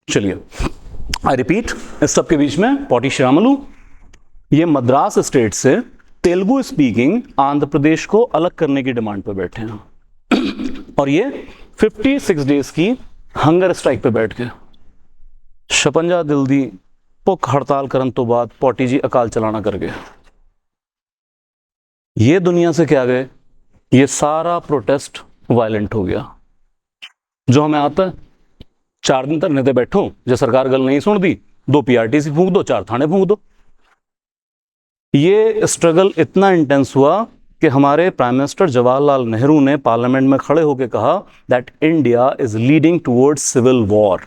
चलिए I repeat, इस सब के बीच में पॉटी श्यामलू ये मद्रास स्टेट से तेलुगु स्पीकिंग आंध्र प्रदेश को अलग करने की डिमांड पे बैठे हैं और ये 56 डेज की हंगर स्ट्राइक पे बैठ गए। छपंजा दिल दी भुख हड़ताल करन तो बाद पॉटी जी अकाल चलाना कर गए। ये दुनिया से क्या गए, ये सारा प्रोटेस्ट वायलेंट हो गया। जो हमें आता है 4 दिन धरने ते बैठो, जो सरकार गल नहीं सुन दी 2 PRTC फूंक दो, 4 थाने फूंक दो। ये स्ट्रगल इतना इंटेंस हुआ कि हमारे प्राइम मिनिस्टर जवाहरलाल नेहरू ने पार्लियामेंट में खड़े होकर कहा that India is leading towards civil war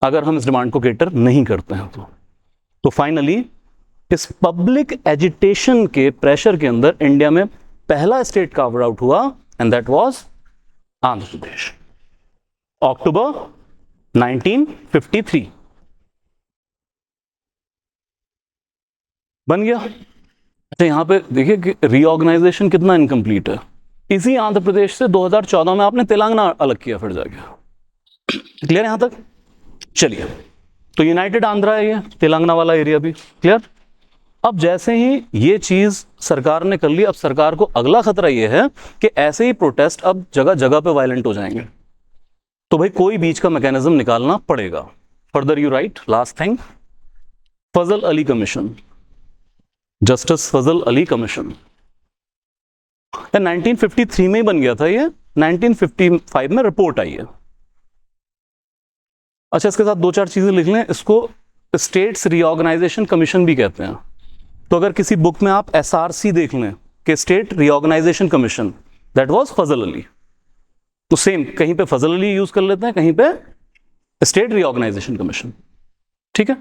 अगर हम इस डिमांड को केटर नहीं करते हैं तो फाइनली इस पब्लिक एजिटेशन के प्रेशर के अंदर इंडिया में पहला स्टेट कार्व आउट हुआ and that was Andhra Pradesh, अक्टूबर 1953 बन गया। अच्छा यहां पे देखिए कि रीऑर्गेनाइजेशन कितना इनकम्प्लीट है। इसी आंध्र प्रदेश से 2014 में आपने तेलंगाना अलग किया फिर जाके। क्लियर यहां तक? चलिए, तो यूनाइटेड आंध्रा है ये तेलंगाना वाला एरिया भी। क्लियर? अब जैसे ही ये चीज सरकार ने कर ली, अब सरकार को अगला खतरा ये है कि ऐसे ही प्रोटेस्ट अब जगह जगह पे वायलेंट हो जाएंगे, तो भाई कोई बीच का मैकेनिज्म निकालना पड़ेगा। Further you right last thing, Fazal Ali commission, justice Fazal Ali commission 1953 में ही बन गया था, ये 1955 में रिपोर्ट आई है। अच्छा इसके साथ 2-4 चीजें लिख लें, इसको स्टेट्स रीऑर्गेनाइजेशन कमीशन भी कहते हैं। तो अगर किसी बुक में आप SRC देख लें कि state reorganisation commission, that was Fazal Ali, तो सेम कहीं पे फजल अली यूज कर लेते हैं, कहीं पे स्टेट रीऑर्गेनाइजेशन कमीशन। ठीक है,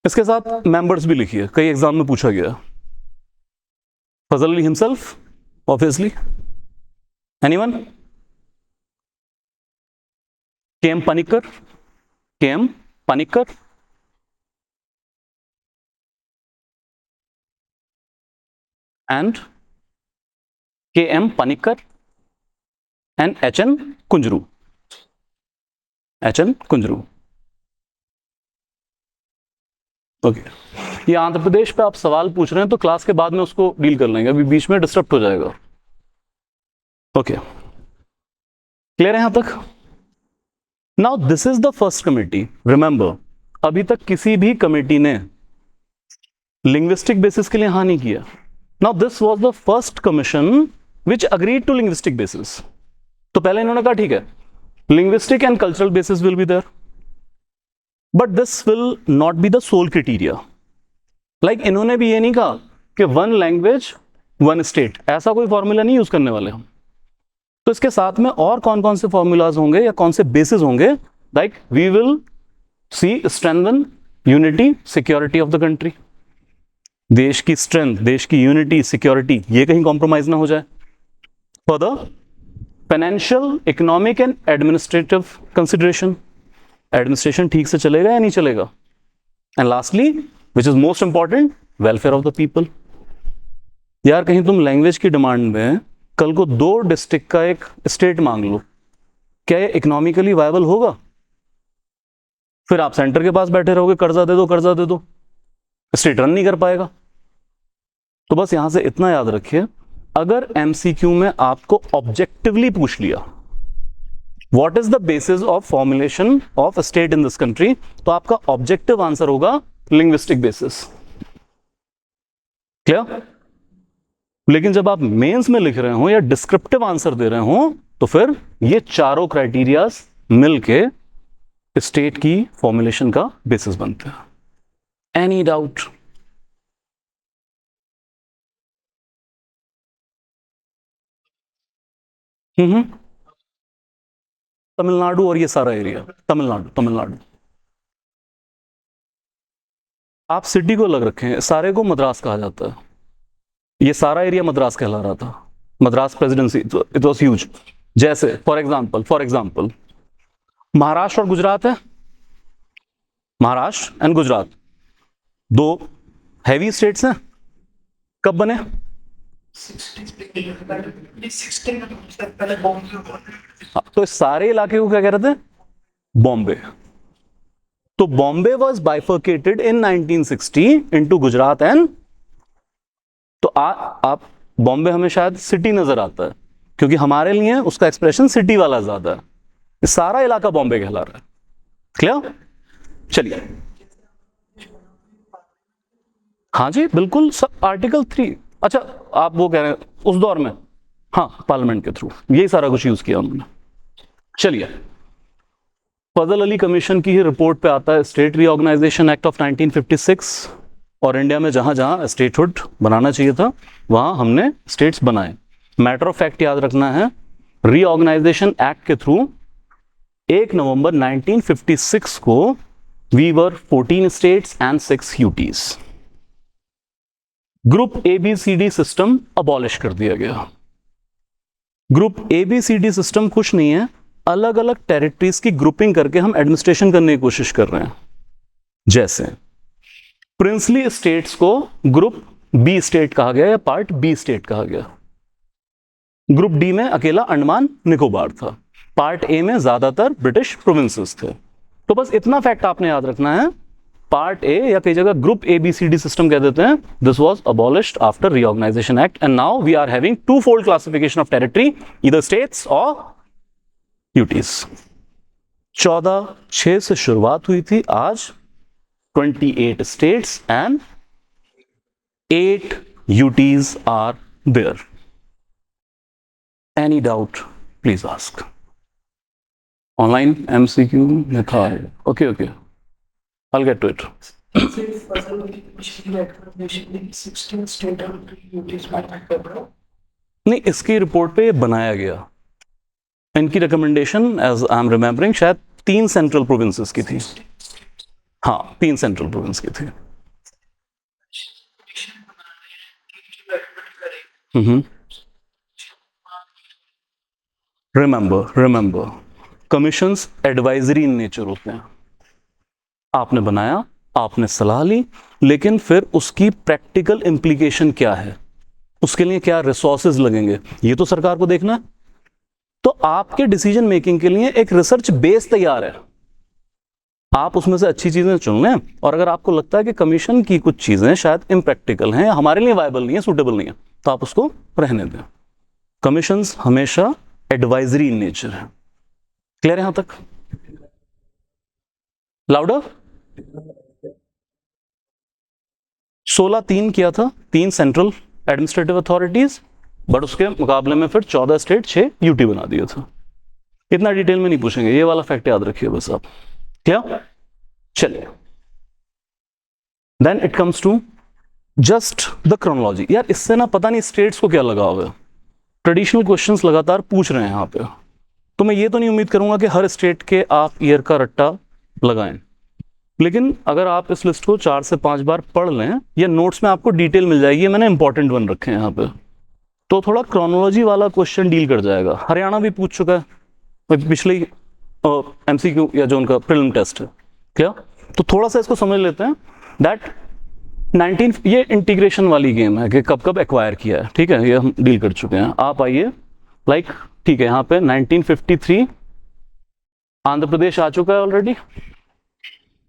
इसके साथ मेंबर्स भी लिखिए, कई एग्जाम में पूछा गया। Fazal Ali himself obviously, anyone? KM Panikkar, KM Panikkar, and KM Panikkar and HN Kunjru, HN Kunjru। Okay, ये आंध्र प्रदेश पे आप सवाल पूछ रहे हैं तो क्लास के बाद में उसको डील कर लेंगे, अभी बीच में डिस्टर्ब हो जाएगा। ओके, क्लियर है यहां तक? Now this is the first committee. Remember, अभी तक किसी भी कमेटी ने लिंग्विस्टिक बेसिस के लिए हाँ नहीं किया। Now this was the first commission which agreed to linguistic basis. तो पहले इन्होंने कहा ठीक है, linguistic and cultural basis will be there, but this will not be the sole criteria. Like इन्होंने भी ये नहीं कहा कि 1 लैंग्वेज 1 स्टेट, ऐसा कोई फॉर्मूला नहीं यूज करने वाले हम। तो इसके साथ में और कौन कौन से फॉर्मूलाज होंगे या कौन से बेसिस होंगे? Like we will see strengthen unity security of the country, देश की स्ट्रेंथ, देश की यूनिटी, सिक्योरिटी, ये कहीं कॉम्प्रोमाइज ना हो जाए। Further financial, economic and administrative consideration, administration ठीक से चलेगा या नहीं चलेगा। And lastly which is most important, welfare of the people. यार कहीं तुम लैंग्वेज की डिमांड में कल को 2 डिस्ट्रिक्ट का एक स्टेट मांग लो, क्या ये इकोनॉमिकली वायबल होगा? फिर आप सेंटर के पास बैठे रहोगे, कर्जा दे दो कर्जा दे दो, स्टेट रन नहीं कर पाएगा। तो बस यहां से इतना याद रखिए, अगर MCQ में आपको ऑब्जेक्टिवली पूछ लिया what is the basis of formulation of state in this country, तो आपका ऑब्जेक्टिव आंसर होगा लिंग्विस्टिक बेसिस। क्लियर? लेकिन जब आप मेंस में लिख रहे हो या डिस्क्रिप्टिव आंसर दे रहे हो, तो फिर ये चारों क्राइटेरियाज मिलके स्टेट की फॉर्मुलेशन का बेसिस बनते हैं। Any doubt? तमिलनाडु और ये सारा एरिया, तमिलनाडु आप सिटी को अलग रखें, सारे को मद्रास कहा जाता है। ये सारा एरिया मद्रास कहला रहा था, Madras presidency, it was huge. जैसे फॉर एग्जांपल महाराष्ट्र और गुजरात है, Maharashtra and Gujarat 2 heavy states हैं। कब बने? तो इस सारे इलाके को क्या कह रहे थे? बॉम्बे। तो Bombay was bifurcated in 1960 into Gujarat and, तो आप बॉम्बे हमें शायद सिटी नजर आता है, क्योंकि हमारे लिए उसका एक्सप्रेशन सिटी वाला ज्यादा है। ये सारा इलाका बॉम्बे कहला रहा है। क्लियर? चलिए, हाँ जी बिल्कुल, सब आर्टिकल 3। अच्छा, आप वो कह रहे हैं उस दौर में, हाँ पार्लियामेंट के थ्रू यही सारा कुछ यूज किया उन्होंने। चलिए, फजल अली कमीशन की ही रिपोर्ट पे आता है स्टेट रीऑर्गेनाइजेशन एक्ट ऑफ 1956, और इंडिया में जहां जहां स्टेटहुड बनाना चाहिए था वहां हमने स्टेट्स बनाए। मैटर ऑफ फैक्ट याद रखना है, रीऑर्गेनाइजेशन एक्ट के थ्रू 1 नवंबर 1956 को we were 14 states and 6 UTs. Group ABCD system abolish कर दिया गया। ग्रुप ABCD सिस्टम कुछ नहीं है, अलग अलग टेरिटरीज की ग्रुपिंग करके हम एडमिनिस्ट्रेशन करने की कोशिश कर रहे हैं। जैसे प्रिंसली स्टेट्स को ग्रुप B स्टेट कहा गया या पार्ट B स्टेट कहा गया। ग्रुप D में अकेला अंडमान निकोबार था। पार्ट A में ज्यादातर ब्रिटिश प्रोविंसेस थे। तो बस इतना फैक्ट आपने याद रखना है, पार्ट A या कई जगह ग्रुप ABCD सिस्टम कह देते हैं, this was abolished after reorganisation act and now we are having two fold classification of territory, either states और यूटीज। 14/6 से शुरुआत हुई थी, आज 28 states and 8 UTs are there. Any doubt please ask. Online MCQ में था, okay okay, I'll get to it. नहीं, इसकी रिपोर्ट पे बनाया गया, इनकी recommendation as I am remembering शायद 3 सेंट्रल प्रोविंसेस की थी। हाँ, 3 सेंट्रल प्रोविंस की थी। Remember commissions advisory in nature होते हैं। आपने बनाया, आपने सलाह ली, लेकिन फिर उसकी प्रैक्टिकल इम्प्लीकेशन क्या है, उसके लिए क्या रिसोर्सेज लगेंगे, ये तो सरकार को देखना है। तो आपके डिसीजन मेकिंग के लिए एक रिसर्च बेस तैयार है, आप उसमें से अच्छी चीजें चुन लें, और अगर आपको लगता है कि कमीशन की कुछ चीजें शायद इम्प्रैक्टिकल हैं, हमारे लिए वायबल नहीं है, सूटेबल नहीं है, तो आप उसको रहने दें। कमीशंस हमेशा एडवाइजरी इन नेचर है। क्लियर है यहां तक? लाउडर। 16-3 किया था, 3 सेंट्रल एडमिनिस्ट्रेटिव अथॉरिटीज, बट उसके मुकाबले में फिर 14 स्टेट 6 यूटी बना दिया था। इतना डिटेल में नहीं पूछेंगे, ये वाला फैक्ट याद रखिए बस आप। क्या? चलिए, then it comes to just the chronology. यार इससे ना पता नहीं स्टेट्स को क्या लगा हुआ है, ट्रेडिशनल क्वेश्चंस लगातार पूछ रहे हैं यहाँ पे, तो मैं ये तो नहीं उम्मीद करूंगा कि हर स्टेट के आप ईयर का रट्टा लगाएं, लेकिन अगर आप इस लिस्ट को 4 से 5 बार पढ़ लें, या नोट्स में आपको डिटेल मिल जाएगी, मैंने इंपॉर्टेंट वन रखे हैं यहाँ पे, तो थोड़ा क्रोनोलॉजी वाला क्वेश्चन डील कर जाएगा। हरियाणा भी पूछ चुका है पिछले MCQ या जो उनका प्रीलिम टेस्ट है। क्या? तो थोड़ा सा इसको समझ लेते हैं दैट 19, ये इंटीग्रेशन वाली गेम है कि कब कब एक्वायर किया है, ठीक है, ये हम डील कर चुके हैं। आप आइए, लाइक ठीक है, यहाँ पे 1953 आंध्र प्रदेश आ चुका है ऑलरेडी।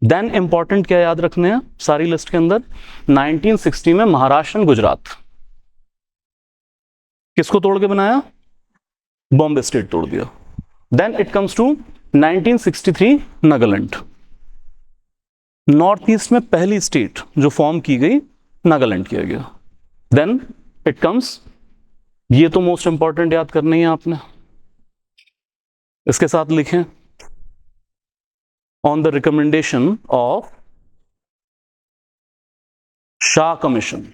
देन इंपॉर्टेंट क्या याद रखने हैं सारी लिस्ट के अंदर, 1960 में महाराष्ट्र एंड गुजरात किसको तोड़ के बनाया? बॉम्बे स्टेट तोड़ दिया। Then it comes to 1963 Nagaland, north east में पहली स्टेट जो फॉर्म की गई, नागालैंड किया गया। देन इट कम्स, ये तो मोस्ट इंपॉर्टेंट याद करना ही है आपने, इसके साथ लिखें, on the recommendation of Shah commission,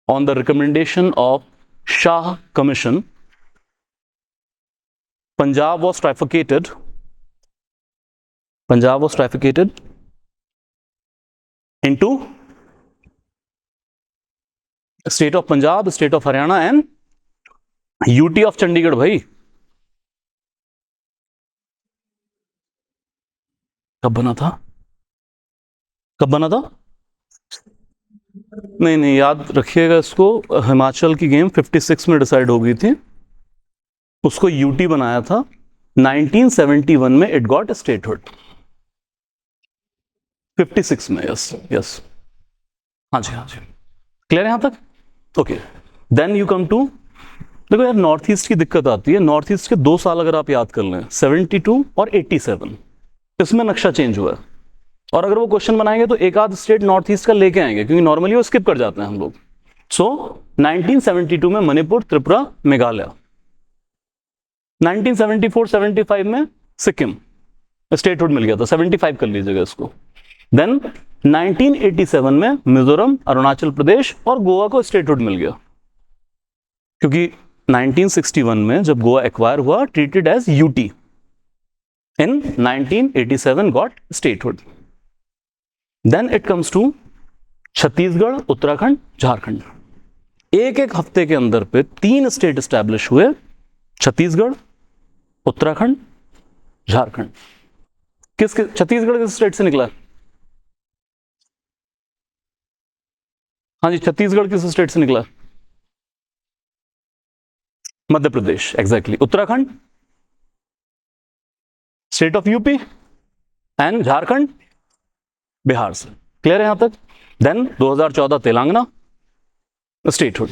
on the recommendation of Shah commission, Punjab was trifurcated. Punjab was trifurcated into state of Punjab, state of Haryana and UT of Chandigarh। भाई कब बना था? कब बना था? नहीं याद रखिएगा इसको, हिमाचल की गेम 56 में डिसाइड हो गई थी, उसको यूटी बनाया था, 1971 में इट गॉट स्टेटहुड, 56 में, यस यस, हाँ जी हाँ जी, क्लियर है यहां तक? Okay, then you come to, देखो यार नॉर्थ ईस्ट की दिक्कत आती है, नॉर्थ ईस्ट के 2 साल अगर आप याद कर लें, 72 और 87, इसमें नक्शा चेंज हुआ है, और अगर वो क्वेश्चन बनाएंगे तो एक आध स्टेट नॉर्थ ईस्ट का लेके आएंगे, क्योंकि नॉर्मली वो स्किप कर जाते हैं हम लोग। सो 1972 में मणिपुर, त्रिपुरा, मेघालय, 1974-75 में सिक्किम स्टेटहुड मिल गया था, 75 कर लीजिएगा इसको। देन 1987 में मिजोरम, अरुणाचल प्रदेश और गोवा को स्टेटहुड मिल गया, क्योंकि 1961 में जब गोवा एक्वायर हुआ, treated as UT, in 1987 got statehood. Then it comes to Chhattisgarh, Uttarakhand, Jharkhand, एक एक हफ्ते के अंदर पे 3 स्टेट एस्टैब्लिश हुए, छत्तीसगढ़, उत्तराखंड, झारखंड। किस छत्तीसगढ़ किस स्टेट से निकला? हाँ जी, छत्तीसगढ़ किस स्टेट से निकला? Madhya Pradesh, exactly. Uttarakhand state of UP, and Jharkhand Bihar से। क्लियर है यहां तक? देन 2014 तेलंगाना स्टेटहुड,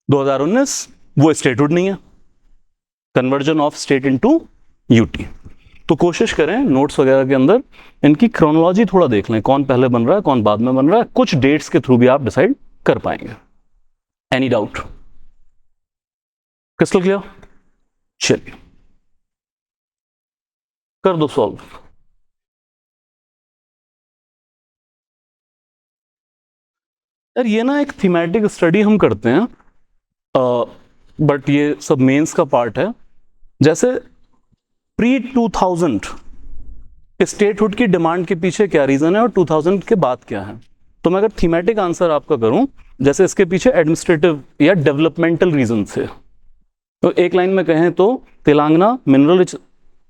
2019 वो स्टेटहुड नहीं है, conversion of state into UT. तो कोशिश करें नोट्स वगैरह के अंदर इनकी क्रोनोलॉजी थोड़ा देख लें, कौन पहले बन रहा है कौन बाद में बन रहा है, कुछ डेट्स के थ्रू भी आप डिसाइड कर पाएंगे। Any doubt? Crystal clear? चलिए कर दो सॉल्व। यार ये ना एक थीमेटिक स्टडी हम करते हैं, बट ये सब मेंस का पार्ट है। जैसे प्री 2000 स्टेटहुड की डिमांड के पीछे क्या रीजन है और 2000 के बाद क्या है, तो मैं अगर थीमेटिक आंसर आपका करूं, जैसे इसके पीछे एडमिनिस्ट्रेटिव या डेवलपमेंटल रीजन थे, तो एक लाइन में कहें तो तेलंगाना मिनरल रिच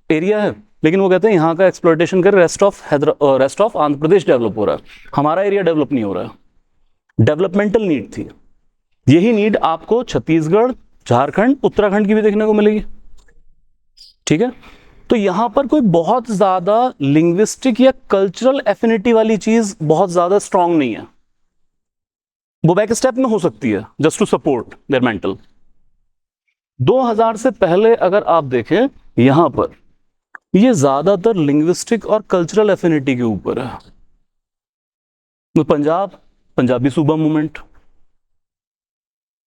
एरिया है, लेकिन वो कहते हैं यहाँ का एक्सप्लॉयटेशन कर, rest of Andhra Pradesh develop हो रहा है, हमारा एरिया डेवलप नहीं हो रहा है। डेवलपमेंटल नीड थी, यही नीड आपको छत्तीसगढ़, झारखंड, उत्तराखंड की भी देखने को मिलेगी। ठीक है, तो यहां पर कोई बहुत ज्यादा लिंग्विस्टिक या कल्चरल एफिनिटी वाली चीज बहुत ज्यादा स्ट्रांग नहीं है, वो बैक स्टेप में हो सकती है just to support their mental. 2000 से पहले अगर आप देखें यहां पर, ये ज्यादातर लिंग्विस्टिक और कल्चरल एफिनिटी के ऊपर है। तो पंजाबी सूबा मूवमेंट,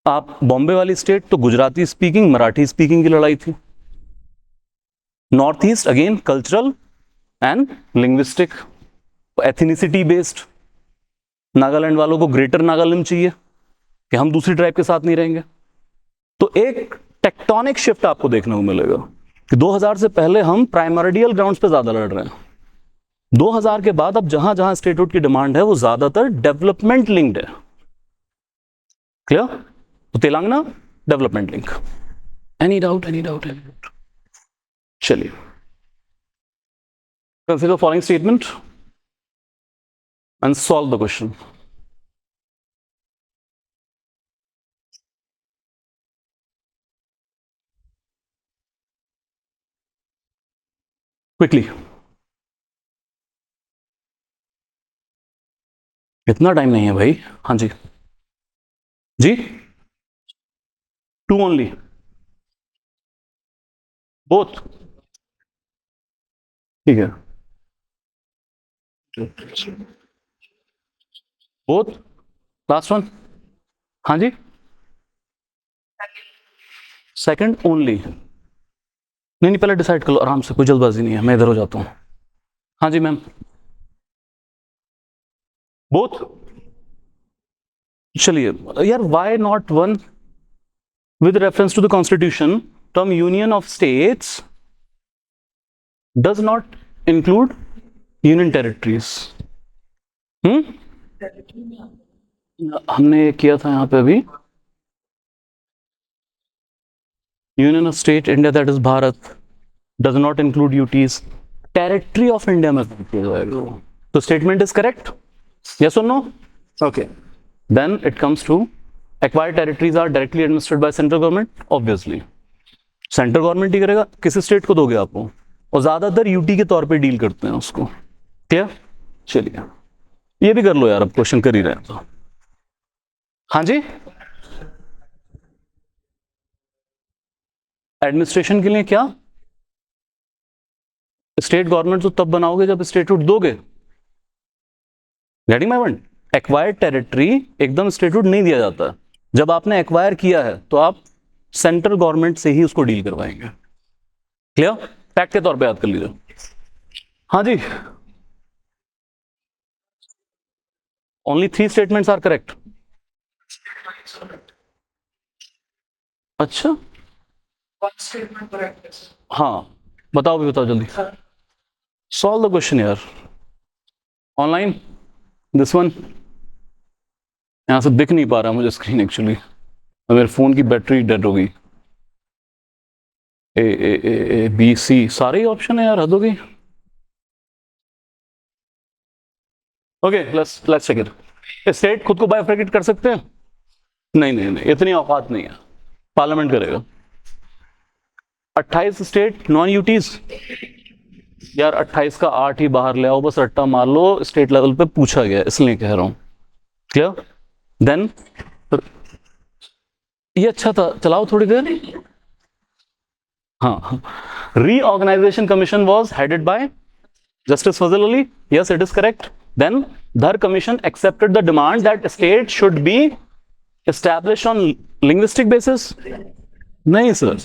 आप बॉम्बे वाली स्टेट तो गुजराती स्पीकिंग, मराठी स्पीकिंग की लड़ाई थी। North east again cultural and linguistic, ethnicity based, Nagaland वालों को ग्रेटर नागालैंड चाहिए कि हम दूसरी ट्राइब के साथ नहीं रहेंगे। तो एक टेक्टोनिक शिफ्ट आपको देखने को मिलेगा कि 2000 से पहले हम प्राइमर्डियल ग्राउंड्स पे ज्यादा लड़ रहे हैं, 2000 के बाद अब जहां जहां स्टेटहुड की डिमांड है वो ज्यादातर डेवलपमेंट लिंक्ड है। क्लियर? तो Telangana development link. Any doubt? Any doubt? Any doubt? चलिए, consider following statement and solve the question. Quickly, इतना टाइम नहीं है भाई। हाँ जी जी, 2 ओनली, बोथ, ठीक है, बोथ, लास्ट वन, हाँ जी, सेकंड ओनली। नहीं नहीं, पहले डिसाइड कर लो आराम से, कोई जल्दबाजी नहीं है, मैं इधर हो जाता हूँ। हाँ जी मैम, बोथ। चलिए यार, why not one? With reference to the constitution, term union of states does not include union territories. हमने किया था यहाँ पे अभी, union of state India that is Bharat does not include UTs, territory of India में किया जाएगा। तो statement is correct, yes or no? Okay, then it comes to acquired territories are directly administered by central government, obviously. Central government ही करेगा, किसी state को दोगे आप वो, और ज्यादातर यूटी के तौर पे डील करते हैं उसको। क्या? चलिए ये भी कर लो यार, अब क्वेश्चन कर ही रहे हैं तो। हाँ जी, एडमिनिस्ट्रेशन के लिए क्या? स्टेट गवर्नमेंट तो तब बनाओगे जब स्टेटहुड दोगे। Getting my point? Acquired territory एकदम स्टेटहुड नहीं दिया जाता, जब आपने एक्वायर किया है तो आप सेंट्रल गवर्नमेंट से ही उसको डील करवाएंगे। क्लियर? फैक्ट के तौर पे याद कर लीजिए। हाँ जी, ओनली 3 स्टेटमेंट्स आर करेक्ट। अच्छा, हाँ बताओ भी, बताओ जल्दी। सॉल्व द क्वेश्चन यार। ऑनलाइन दिस वन, यहां से दिख नहीं पा रहा मुझे स्क्रीन एक्चुअली, मेरे फोन की बैटरी डेड हो गई। ए ए ए ए बी सी सारे ही ऑप्शन है यार, हद हो गई। Okay let's check it. State खुद को बाइफरकेट कर सकते हैं? नहीं नहीं नहीं, इतनी औकात नहीं है, पार्लियामेंट करेगा। 28 स्टेट नॉन यूटीज, यार 28 का 8 ही बाहर ले आओ, बस रट्टा मार लो, स्टेट लेवल पे पूछा गया इसलिए कह रहा हूं। क्लियर? देन ये अच्छा था, चलाओ थोड़ी देर। हाँ, reorganisation commission was headed by Justice Fazil Ali? Yes, it is correct. Then Dhar Commission accepted the demand that state should be established on linguistic basis. नहीं सर,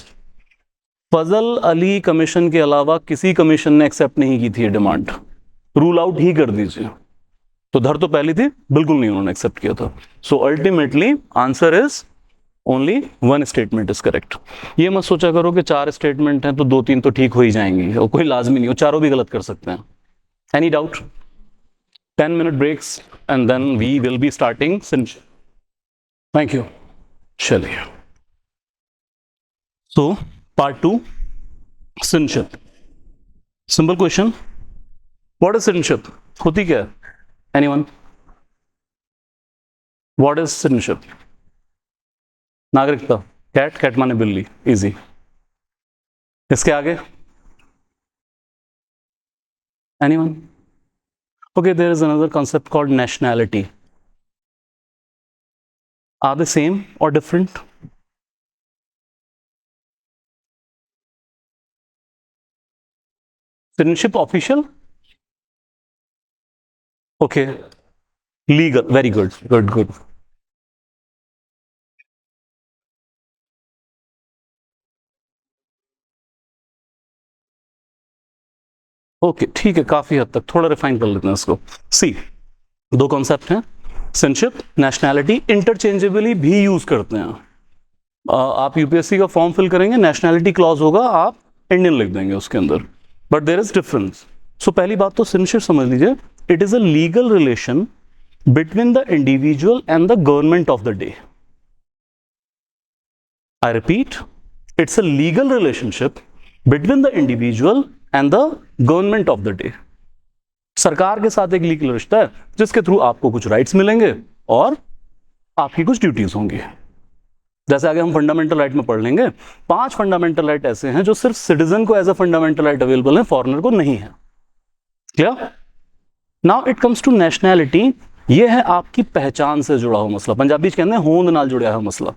फजल अली कमीशन के अलावा किसी कमीशन ने एक्सेप्ट नहीं की थी ये डिमांड, रूल आउट ही कर दीजिए। तो धर तो पहली थी, बिल्कुल नहीं उन्होंने एक्सेप्ट किया था। So ultimately answer is only 1 statement is correct. ये मत सोचा करो कि 4 स्टेटमेंट हैं तो 2-3 तो ठीक हो ही जाएंगी, और कोई लाजमी नहीं हो, चारों भी गलत कर सकते हैं। Any doubt? 10-minute breaks and then we will be starting cinch. Thank you. चलिए, so part 2, cinship. Simple question. What is cinship? होती क्या है? Anyone? What is cinship? नागरिकता। कैट, कैट माने बिल्ली, इजी। इसके आगे Anyone? Okay, there is another concept called nationality. Are they same or different? Citizenship official? Okay. Legal. Very good. Good, good. Okay ठीक है, काफी हद तक थोड़ा रिफाइन कर लेते हैं इसको। सी, 2 कॉन्सेप्ट हैं, सिटीजनशिप, नेशनैलिटी, इंटरचेंजेबली भी यूज करते हैं। आप यूपीएससी का फॉर्म फिल करेंगे, नेशनैलिटी क्लॉज होगा, आप इंडियन लिख देंगे उसके अंदर, बट देयर इज डिफरेंस। सो पहली बात तो सिटीजनशिप समझ लीजिए, it is a legal relation between the individual and the government of the day. I repeat, it's a legal relationship between the individual and the government of the day. सरकार के साथ एक legal रिश्ता है जिसके through आपको कुछ rights मिलेंगे और आपकी कुछ ड्यूटीज होंगी। जैसे आगे हम फंडामेंटल राइट में पढ़ लेंगे, 5 फंडामेंटल राइट ऐसे हैं जो सिर्फ सिटीजन को as a fundamental right available है, फॉरेनर को नहीं है। Clear? Now it comes to nationality. ये है आपकी पहचान से जुड़ा हुआ मसला, पंजाबी कहते हैं होंद नाल जुड़ा हुआ मसला,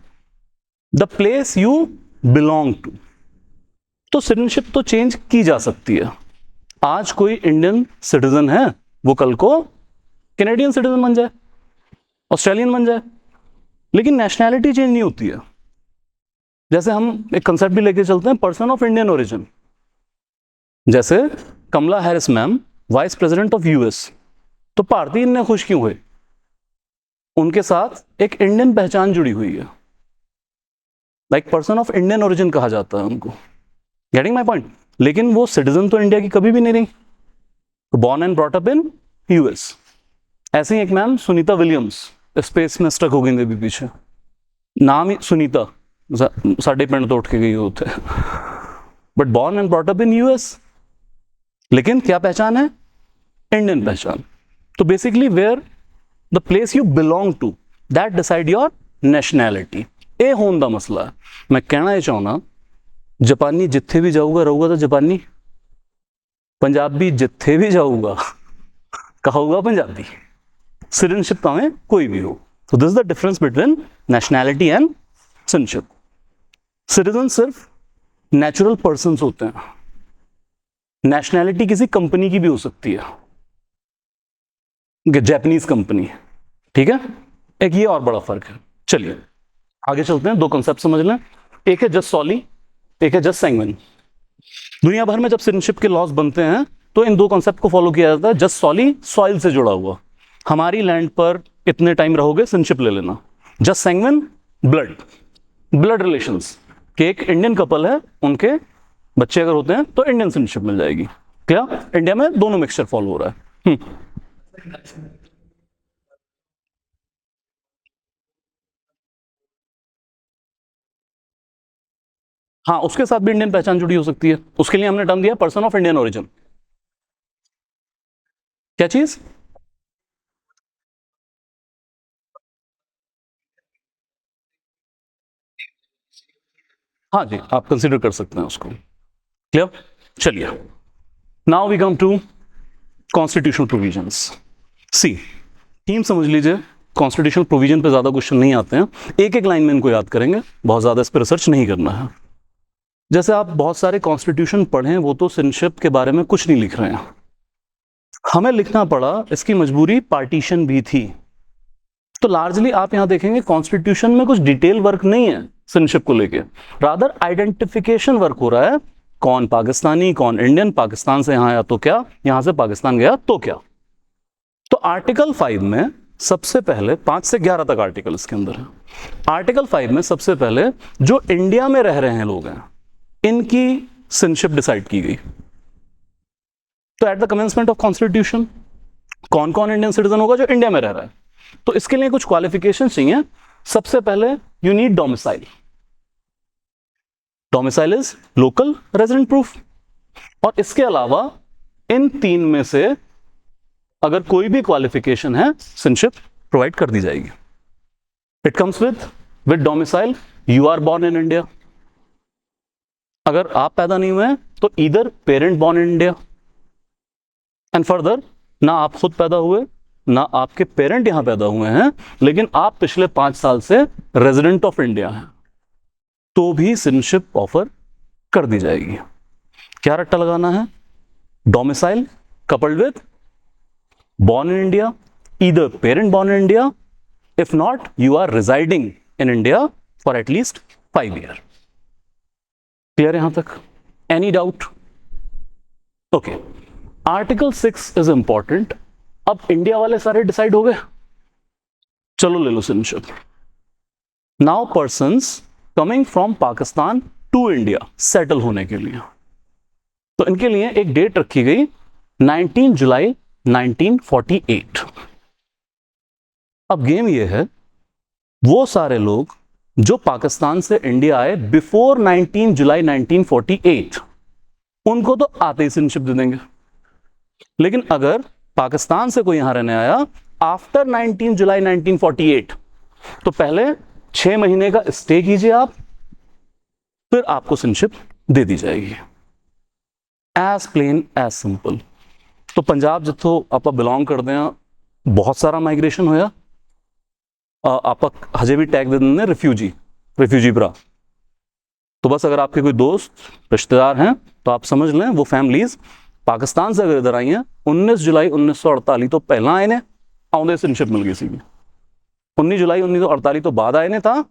the place you belong to. तो सिटीजनशिप तो चेंज की जा सकती है। आज कोई इंडियन सिटीजन है, वो कल को कैनेडियन सिटीजन बन जाए, ऑस्ट्रेलियन बन जाए, लेकिन नेशनैलिटी चेंज नहीं होती है। जैसे हम एक कंसेप्ट भी लेके चलते हैं, पर्सन ऑफ इंडियन ओरिजिन। जैसे Kamala Harris ma'am vice president of US, तो भारतीय इतने खुश क्यों हुए? उनके साथ एक इंडियन पहचान जुड़ी हुई है, like person of Indian origin कहा जाता है उनको। Getting my point? लेकिन वो सिटीजन तो इंडिया की कभी भी नहीं रही, तो born and brought up in US. ऐसे ही एक मैम सुनीता विलियम्स, स्पेस में स्टक हो गई भी पीछे, नाम ही सुनीता, साढ़े पिंड तो उठ के गई होते, but born and brought up in US, लेकिन क्या पहचान है? इंडियन पहचान। तो basically where the place you belong to, that decide your nationality. ए होने का मसला है। मैं कहना यह चाहना जापानी जिथे भी जाऊगा रहूगा तो जापानी, पंजाबी जिथे भी जाऊगा कहूँगा पंजाबी, सिटीजनशिप भावें कोई भी हो। तो this is the difference between nationality and citizenship. Citizen सिर्फ नेचुरल पर्सन्स होते हैं, नेशनैलिटी किसी कंपनी की भी हो सकती है, जापानीज कंपनी, ठीक है, एक ये और बड़ा फर्क है। चलिए आगे चलते हैं, दो कॉन्सेप्ट समझ लें, एक है जस्ट सॉली, एक है जस्ट सैंगविन। दुनिया भर में जब सिटीजनशिप के लॉज बनते हैं तो इन दो कॉन्सेप्ट को फॉलो किया जाता है। जस्ट सॉली, सॉइल से जुड़ा हुआ, हमारी लैंड पर इतने टाइम रहोगे सिटीजनशिप ले लेना। Just sanguine, blood, blood relations, कि एक इंडियन कपल है, उनके बच्चे अगर होते हैं तो इंडियन सिटीजनशिप मिल जाएगी। क्या इंडिया में दोनों मिक्सचर फॉलो हो रहा है। हाँ, उसके साथ भी इंडियन पहचान जुड़ी हो सकती है, उसके लिए हमने टर्म दिया पर्सन ऑफ इंडियन ओरिजिन। क्या चीज? हाँ जी, आप कंसिडर कर सकते हैं उसको। क्लियर? चलिए, now we come to constitutional provisions. See, theme समझ लीजिए, कॉन्स्टिट्यूशनल प्रोविजन पे ज्यादा क्वेश्चन नहीं आते हैं, एक एक लाइन में इनको याद करेंगे, बहुत ज्यादा इस पर रिसर्च नहीं करना है। जैसे आप बहुत सारे कॉन्स्टिट्यूशन पढ़ें, वो तो सिटीजनशिप के बारे में कुछ नहीं लिख रहे हैं, हमें लिखना पड़ा, इसकी मजबूरी पार्टीशन भी थी। तो लार्जली आप यहां देखेंगे कॉन्स्टिट्यूशन में कुछ डिटेल वर्क नहीं है सिटीजनशिप को लेके, रादर आइडेंटिफिकेशन वर्क हो रहा है, कौन पाकिस्तानी कौन इंडियन, पाकिस्तान से यहां आया तो क्या, यहां से पाकिस्तान गया तो क्या। तो आर्टिकल 5 में सबसे पहले 5 से 11 तक आर्टिकल इसके अंदर है। आर्टिकल 5 में सबसे पहले जो इंडिया में रह रहे हैं लोग हैं, इनकी सिटीजनशिप डिसाइड की गई। तो at the commencement of constitution कौन कौन इंडियन सिटीजन होगा जो इंडिया में रह रहा है, तो इसके लिए कुछ क्वालिफिकेशन चाहिए। सबसे पहले you need domicile, domicile is local resident proof. और इसके अलावा इन तीन में से अगर कोई भी क्वालिफिकेशन है, सिटीजनशिप प्रोवाइड कर दी जाएगी। It comes with domicile, you are born in India, अगर आप पैदा नहीं हुए हैं तो either parent born in India, and further ना आप खुद पैदा हुए ना आपके पेरेंट यहां पैदा हुए हैं, लेकिन आप पिछले 5 साल से रेजिडेंट ऑफ इंडिया हैं, तो भी सिटीजनशिप ऑफर कर दी जाएगी। क्या रट्टा लगाना है? Domicile coupled with born in India, either parent born in India, if not you are residing in India for at least 5 years. Clear यहां तक? Any doubt? Okay. Article 6 is important. अब इंडिया वाले सारे डिसाइड हो गए, चलो ले लो citizenship. Now persons coming from Pakistan to India settle होने के लिए, तो इनके लिए एक डेट रखी गई 19 जुलाई 1948। अब गेम ये है, वो सारे लोग जो पाकिस्तान से इंडिया आए बिफोर 19 जुलाई 1948, उनको तो आते ही सिटीजनशिप दे देंगे। लेकिन अगर पाकिस्तान से कोई यहां रहने आया आफ्टर 19 जुलाई 1948, तो पहले 6 महीने का स्टे कीजिए आप, फिर आपको सिटीजनशिप दे दी जाएगी। As plain as simple. तो पंजाब जितो आप बिलोंग करते हैं, बहुत सारा माइग्रेशन होया, आप हजे भी टैग दे देंगे रिफ्यूजी भरा। तो बस अगर आपके कोई दोस्त रिश्तेदार हैं तो आप समझ लें वो फैमिलीज पाकिस्तान से अगर इधर आई हैं 19 जुलाई 1948 तो पहला आए ने आउंदे सिटीजनशिप मिल गई सी, 19 जुलाई 1948 तो बाद आए ने, था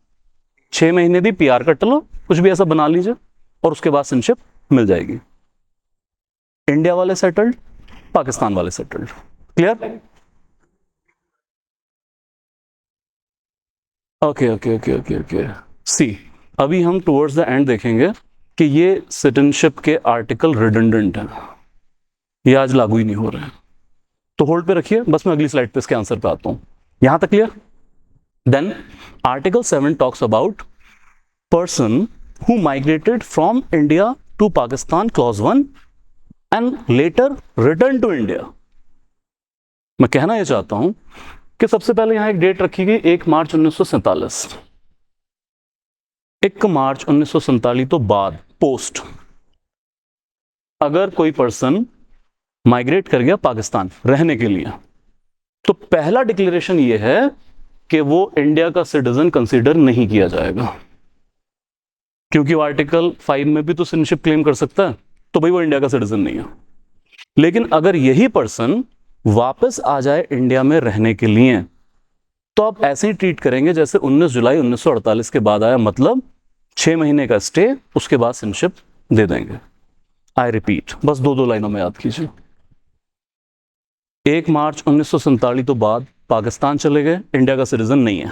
6 महीने दी PR कट लो, कुछ भी ऐसा बना लीजिए, और उसके बाद सिटीजनशिप मिल जाएगी। इंडिया वाले सेटल्ड, पाकिस्तान वाले settled. Clear? Okay okay okay okay okay. See, अभी हम टुवर्ड्स द एंड देखेंगे कि ये सिटीजनशिप के आर्टिकल रिडंडेंट हैं, ये आज लागू ही नहीं हो रहे हैं, तो होल्ड पे रखिए, बस मैं अगली स्लाइड पे इसके आंसर पे आता हूं। यहां तक clear? Then article 7 talks about person who migrated from India to Pakistan, clause 1, and later return to India. मैं कहना यह चाहता हूं कि सबसे पहले यहां एक डेट रखी गई 1 मार्च 1947। 1 मार्च 1947 तो बाद पोस्ट अगर कोई पर्सन माइग्रेट कर गया पाकिस्तान रहने के लिए, तो पहला डिक्लेरेशन ये है कि वो इंडिया का सिटीजन कंसीडर नहीं किया जाएगा, क्योंकि वो आर्टिकल 5 में भी तो सिटीजनशिप क्लेम कर सकता है, तो भाई वो इंडिया का सिटीजन नहीं है। लेकिन अगर यही पर्सन वापस आ जाए इंडिया में रहने के लिए, तो आप ऐसे ही ट्रीट करेंगे जैसे 19 जुलाई 1948 के बाद आया, मतलब 6 महीने का स्टे, उसके बाद सिटीजनशिप दे देंगे। आई रिपीट, बस 2 लाइनों में याद कीजिए। 1 मार्च 1947 तो बाद पाकिस्तान चले गए, इंडिया का सिटीजन नहीं है।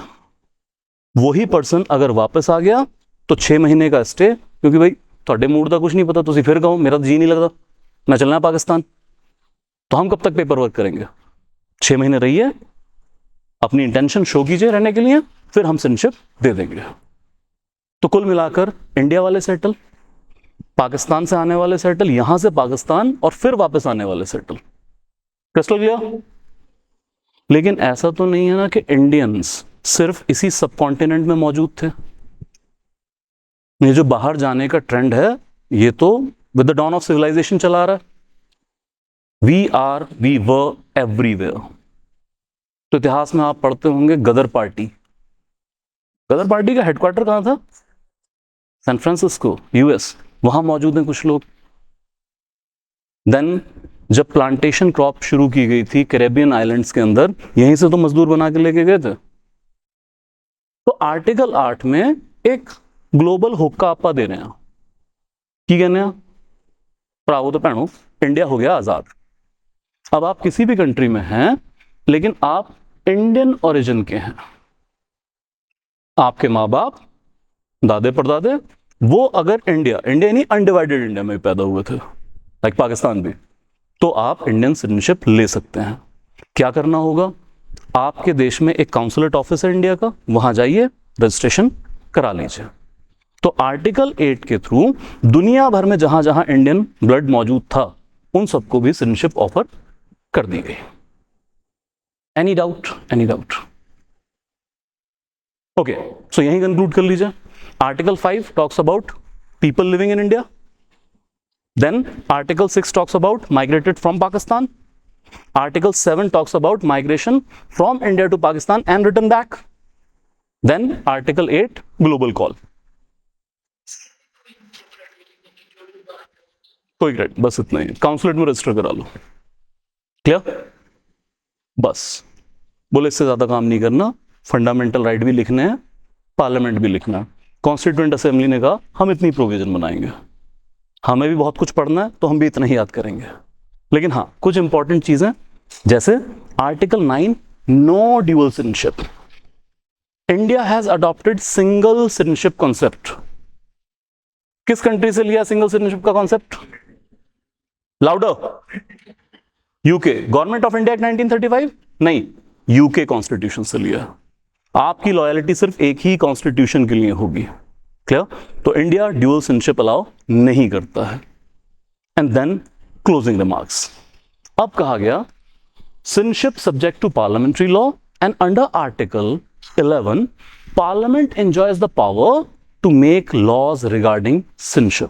वही पर्सन अगर वापस आ गया तो 6 महीने का स्टे, क्योंकि भाई थोड़े मूड का कुछ नहीं पता, तुम फिर कहो मेरा जी नहीं लगता, मैं चलना है पाकिस्तान, तो हम कब तक पेपर वर्क करेंगे? 6 महीने रहिए, अपनी इंटेंशन शो कीजिए रहने के लिए, फिर हम सिटीजनशिप दे देंगे। तो कुल मिलाकर इंडिया वाले सेटल, पाकिस्तान से आने वाले सेटल, यहां से पाकिस्तान और फिर वापस आने वाले सेटल। Crystal clear? लेकिन ऐसा तो नहीं है ना कि इंडियंस सिर्फ इसी सब कॉन्टिनेंट में मौजूद थे। ये जो बाहर जाने का ट्रेंड है, ये तो with the dawn of civilisation चला रहा है। We were everywhere. तो इतिहास में आप पढ़ते होंगे गदर पार्टी। गदर पार्टी का हेडक्वार्टर कहां था? San Francisco, US. वहां मौजूद हैं कुछ लोग। देन जब प्लांटेशन क्रॉप शुरू की गई थी कैरेबियन आइलैंड्स के अंदर, यहीं से तो मजदूर बना के लेके गए थे। तो आर्टिकल 8 में एक ग्लोबल हुक्का आपा दे रहे हैं की कहने भरावो तो भैनों, इंडिया हो गया आजाद। अब आप किसी भी कंट्री में हैं, लेकिन आप इंडियन ओरिजिन के हैं। आपके माँ बाप, दादे परदादे, वो अगर इंडिया नहीं अनडिवाइडेड इंडिया में पैदा हुए थे, लाइक पाकिस्तान भी, तो आप इंडियन सिटीजनशिप ले सकते हैं। क्या करना होगा? आपके देश में एक काउंसुलेट ऑफिस है इंडिया का, वहां जाइए, रजिस्ट्रेशन करा लीजिए। तो आर्टिकल 8 के थ्रू दुनिया भर में जहां जहां इंडियन ब्लड मौजूद था, उन सबको भी सिटीजनशिप ऑफर कर दी गई। Any doubt? Any doubt? Okay, so यहीं कंक्लूड कर लीजिए। Article 5 talks about people living in India. Then Article 6 talks about migrated from Pakistan. Article 7 talks about migration from India to Pakistan and return back. Then Article 8 global call. कोई grade, बस इतना ही। Consulate में register करा लो। Clear? बस बोले इससे ज्यादा काम नहीं करना। फंडामेंटल राइट भी लिखने हैं, पार्लियामेंट भी लिखना है। कॉन्स्टिट्यूएंट असेंबली ने कहा हम इतनी प्रोविजन बनाएंगे। हमें भी बहुत कुछ पढ़ना है, तो हम भी इतना ही याद करेंगे। लेकिन हाँ, कुछ इंपॉर्टेंट चीजें, जैसे article 9 no dual citizenship. India has adopted single citizenship concept. किस कंट्री से लिया सिंगल सिटीजनशिप का concept? Louder. UK. Government of India act 1935? नहीं, यूके कॉन्स्टिट्यूशन से लिया। आपकी लॉयल्टी सिर्फ एक ही कॉन्स्टिट्यूशन के लिए होगी। क्लियर? तो इंडिया ड्यूअल सिटीजनशिप अलाउ नहीं करता है। And then closing remarks. अब कहा गया citizenship subject to parliamentary law and under article 11 parliament enjoys the power to make laws regarding citizenship.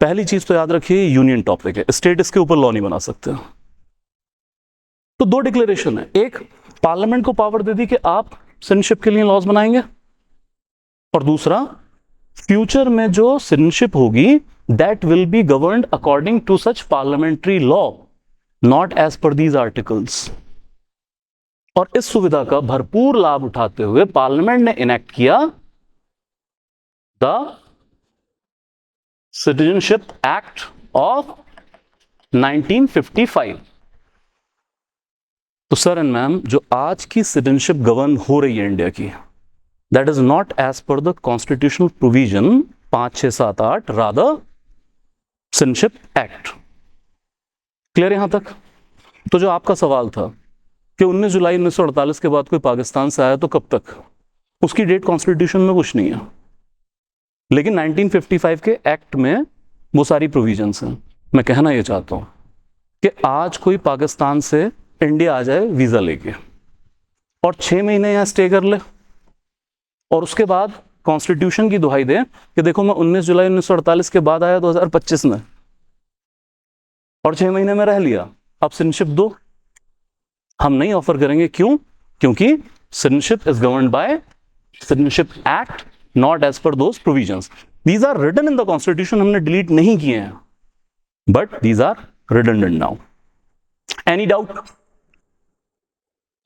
पहली चीज तो याद रखिए, यूनियन टॉपिक है, स्टेट इसके ऊपर लॉ नहीं बना सकते। तो 2 डिक्लेरेशन है। एक, पार्लियामेंट को पावर दे दी कि आप सिटीजनशिप के लिए लॉज बनाएंगे, और दूसरा, फ्यूचर में जो सिटीजनशिप होगी that will be governed according to such parliamentary law, not as per these articles. और इस सुविधा का भरपूर लाभ उठाते हुए पार्लियामेंट ने इनेक्ट किया द सिटीजनशिप एक्ट ऑफ 1955। तो सर एंड मैम, जो आज की सिटीजनशिप गवर्न हो रही है इंडिया की, that is not as per the constitutional provision 5, 6, 7, 8, rather Citizenship Act. Clear यहां तक? तो जो आपका सवाल था कि 19 जुलाई 1948 के बाद कोई पाकिस्तान से आया तो कब तक, उसकी डेट कॉन्स्टिट्यूशन में कुछ नहीं है, लेकिन 1955 के एक्ट में वो सारी प्रोविजंस हैं। मैं कहना ये चाहता हूं कि आज कोई पाकिस्तान से इंडिया आ जाए वीजा लेके और 6 महीने यहां स्टे कर ले, और उसके बाद कॉन्स्टिट्यूशन की दुहाई दें कि देखो मैं 19 जुलाई 1948 के बाद आया 2025 में और 6 महीने में रह लिया, अब सिटीजनशिप दो, हम नहीं ऑफर करेंगे। क्यों? क्योंकि citizenship is governed by citizenship act, not as per those provisions. These are written in the constitution, हमने डिलीट नहीं किए हैं, but these are redundant now. Any doubt?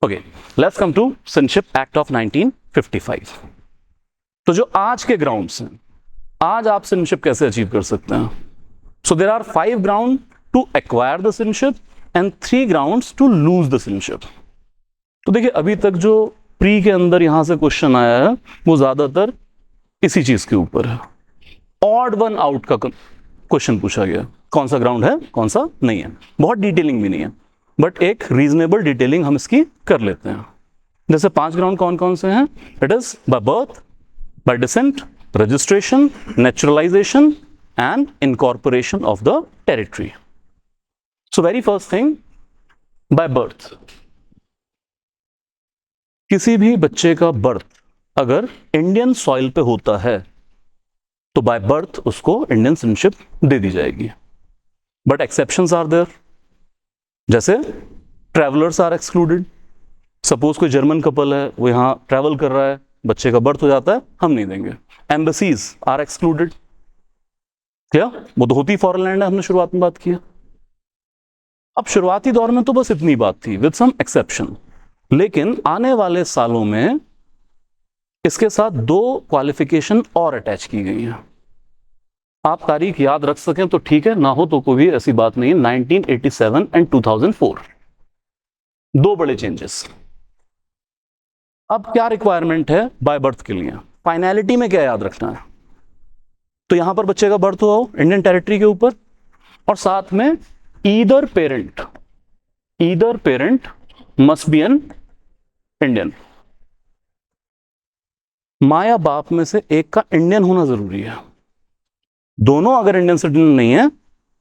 Okay, let's come to citizenship act of 1955। तो जो आज के grounds हैं, आज आप सिटीजनशिप कैसे अचीव कर सकते हैं? So there are 5 ground to acquire the citizenship and 3 grounds to lose the citizenship. तो देखिए, अभी तक जो प्री के अंदर यहां से क्वेश्चन आया है वो ज्यादातर इसी चीज के ऊपर है। ऑड वन आउट का क्वेश्चन पूछा गया, कौन सा ग्राउंड है कौन सा नहीं है। बहुत डिटेलिंग भी नहीं है, बट एक रीजनेबल डिटेलिंग हम इसकी कर लेते हैं। जैसे 5 ग्राउंड कौन कौन से हैं? It is by birth, bye decent, registration, naturalisation and incorporation of the territory. So very first thing, by birth. किसी भी बच्चे का बर्थ अगर इंडियन सॉइल पे होता है तो बाय बर्थ उसको इंडियन सिटीजनशिप दे दी जाएगी। बट एक्सेप्शंस आर देयर, जैसे ट्रैवलर्स आर एक्सक्लूडेड। सपोज कोई जर्मन कपल है, वो यहां ट्रैवल कर रहा है, बच्चे का बर्थ हो जाता है, हम नहीं देंगे। Embassies are excluded. क्या वो तो होती फॉरेन लैंड है, हमने शुरुआत में बात किया। अब शुरुआती दौर में तो बस इतनी बात थी विद सम एक्सेप्शन, लेकिन आने वाले सालों में इसके साथ 2 क्वालिफिकेशन और अटैच की गई हैं। आप तारीख याद रख सकें तो ठीक है, ना हो तो कोई भी ऐसी बात नहीं है। 1987 एंड 2004, 2 बड़े चेंजेस। अब क्या रिक्वायरमेंट है बाय बर्थ के लिए? फाइनलिटी में क्या याद रखना है? तो यहां पर बच्चे का बर्थ हुआ हो इंडियन टेरिटरी के ऊपर, और साथ में either parent must be an Indian. माँ या बाप में से एक का इंडियन होना जरूरी है। दोनों अगर इंडियन सिटीजन नहीं है,